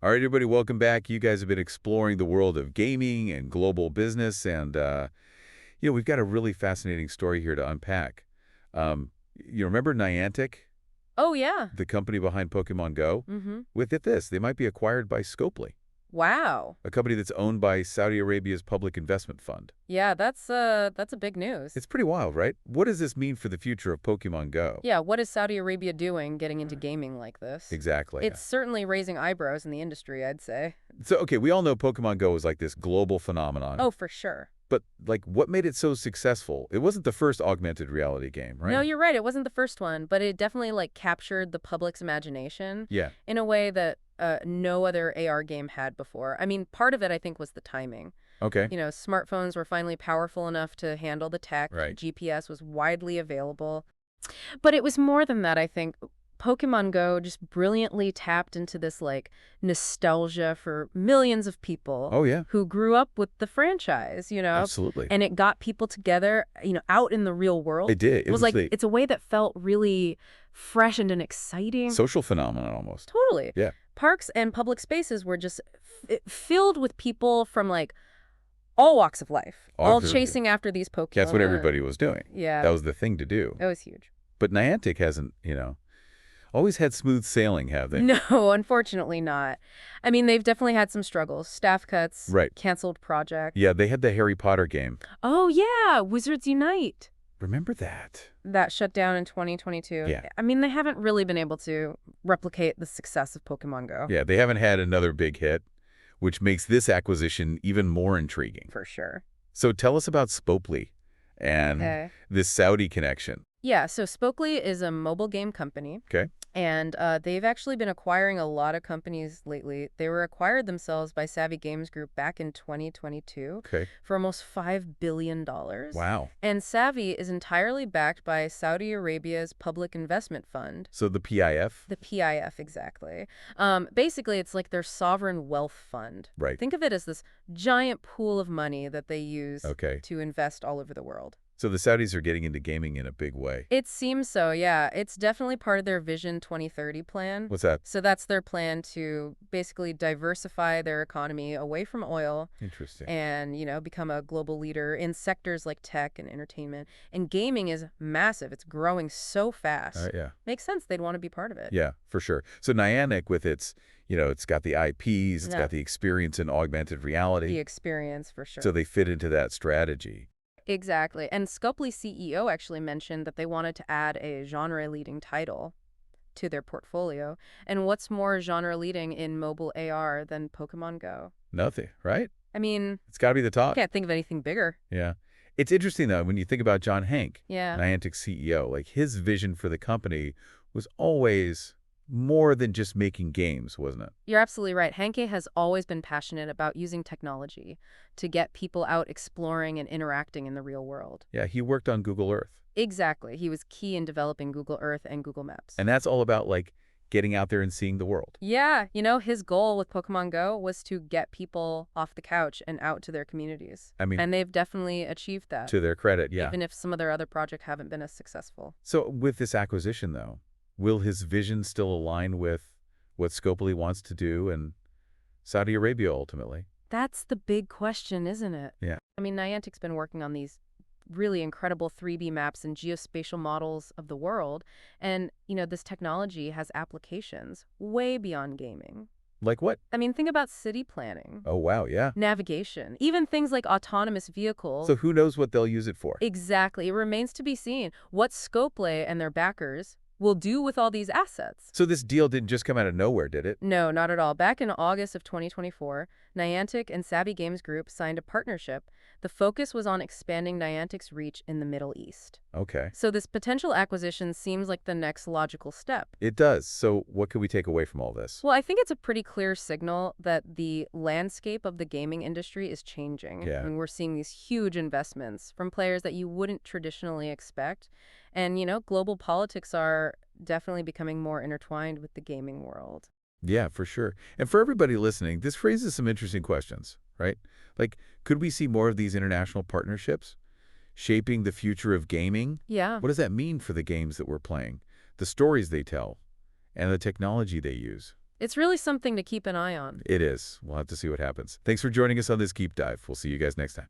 All right, everybody, welcome back. You guys have been exploring the world of gaming and global business, and we've got a really fascinating story here to unpack. You remember Niantic, Oh, yeah. the company behind Pokémon Go? Mm-hmm. Get this, they might be acquired by Scopely, Wow. a company that's owned by Saudi Arabia's public investment fund. Yeah, that's a big news. It's pretty wild, right? What does this mean for the future of Pokémon Go? Yeah, what is Saudi Arabia doing getting into gaming like this? Exactly. It's certainly raising eyebrows in the industry, I'd say. So, okay, we all know Pokémon Go is like this global phenomenon. Oh, for sure. But, like, what made it so successful? It wasn't the first augmented reality game, right? No, you're right. It wasn't the first one, but it definitely captured the public's imagination Yeah. in a way that no other AR game had before. I mean, part of it I think was the timing. Okay. Smartphones were finally powerful enough to handle the tech. Right. GPS was widely available. But it was more than that, I think. Pokemon Go just brilliantly tapped into this nostalgia for millions of people Oh, yeah. who grew up with the franchise, Absolutely. and it got people together, out in the real world. It did. It was it's a way that felt really fresh and exciting. social phenomenon almost. Totally. Yeah. Parks and public spaces were just filled with people from all walks of life, all Absolutely. chasing after these Pokemon. That's what everybody was doing. Yeah. That was the thing to do. That was huge. But Niantic hasn't, always had smooth sailing, have they? No, unfortunately not. I mean, they've definitely had some struggles. Staff cuts, Right. canceled project. Yeah, they had the Harry Potter game. Oh, yeah, Wizards Unite. Remember that? That shut down in 2022. Yeah. I mean, they haven't really been able to replicate the success of Pokemon Go. Yeah, they haven't had another big hit, which makes this acquisition even more intriguing. For sure. So tell us about Spopely and Okay. this Saudi connection. Yeah, so Spokely is a mobile game company. Okay. And they've actually been acquiring a lot of companies lately. They were acquired themselves by Savvy Games Group back in 2022 Okay. for almost $5 billion. Wow. And Savvy is entirely backed by Saudi Arabia's public investment fund. So the PIF? The PIF, exactly. Basically, it's like their sovereign wealth fund. Right. Think of it as this giant pool of money that they use Okay. to invest all over the world. So the Saudis are getting into gaming in a big way. It seems so, yeah. It's definitely part of their Vision 2030 plan. What's that? So that's their plan to basically diversify their economy away from oil Interesting. and, become a global leader in sectors like tech and entertainment. And gaming is massive. It's growing so fast. Yeah. Makes sense they'd want to be part of it. Yeah, for sure. So Niantic with its, it's got the IPs, it's Yeah. got the experience in augmented reality. The experience, for sure. So they fit into that strategy. Exactly. And Scopely CEO actually mentioned that they wanted to add a genre-leading title to their portfolio. And what's more genre-leading in mobile AR than Pokemon Go? Nothing, right? I mean, It's got to be the I top. can't think of anything bigger. Yeah. It's interesting, though, when you think about John Hank, Yeah. Niantic's CEO, like his vision for the company was always more than just making games, wasn't it? You're absolutely right. Henke has always been passionate about using technology to get people out exploring and interacting in the real world. Yeah, he worked on Google Earth. Exactly. He was key in developing Google Earth and Google Maps. And that's all about, like, getting out there and seeing the world. Yeah, his goal with Pokemon Go was to get people off the couch and out to their communities. I mean, And they've definitely achieved that, to their credit, yeah. even if some of their other projects haven't been as successful. So with this acquisition, though, will his vision still align with what Scopely wants to do and Saudi Arabia ultimately? That's the big question, isn't it? Yeah. I mean, Niantic's been working on these really incredible 3D maps and geospatial models of the world. And, this technology has applications way beyond gaming. Like what? I mean, think about city planning, Oh, wow, yeah. navigation, even things like autonomous vehicles. So who knows what they'll use it for? Exactly. It remains to be seen what Scopely and their backers will do with all these assets. So this deal didn't just come out of nowhere, did it? No, not at all. Back in August of 2024, Niantic and Savvy Games Group signed a partnership. The focus was on expanding Niantic's reach in the Middle East. Okay. So this potential acquisition seems like the next logical step. It does. So what can we take away from all this? Well, I think it's a pretty clear signal that the landscape of the gaming industry is changing. Yeah. And we're seeing these huge investments from players that you wouldn't traditionally expect. And, global politics are definitely becoming more intertwined with the gaming world. Yeah, for sure. And for everybody listening, this raises some interesting questions, right? Like, could we see more of these international partnerships shaping the future of gaming? Yeah. What does that mean for the games that we're playing, the stories they tell, and the technology they use? It's really something to keep an eye on. It is. We'll have to see what happens. Thanks for joining us on this deep dive. We'll see you guys next time.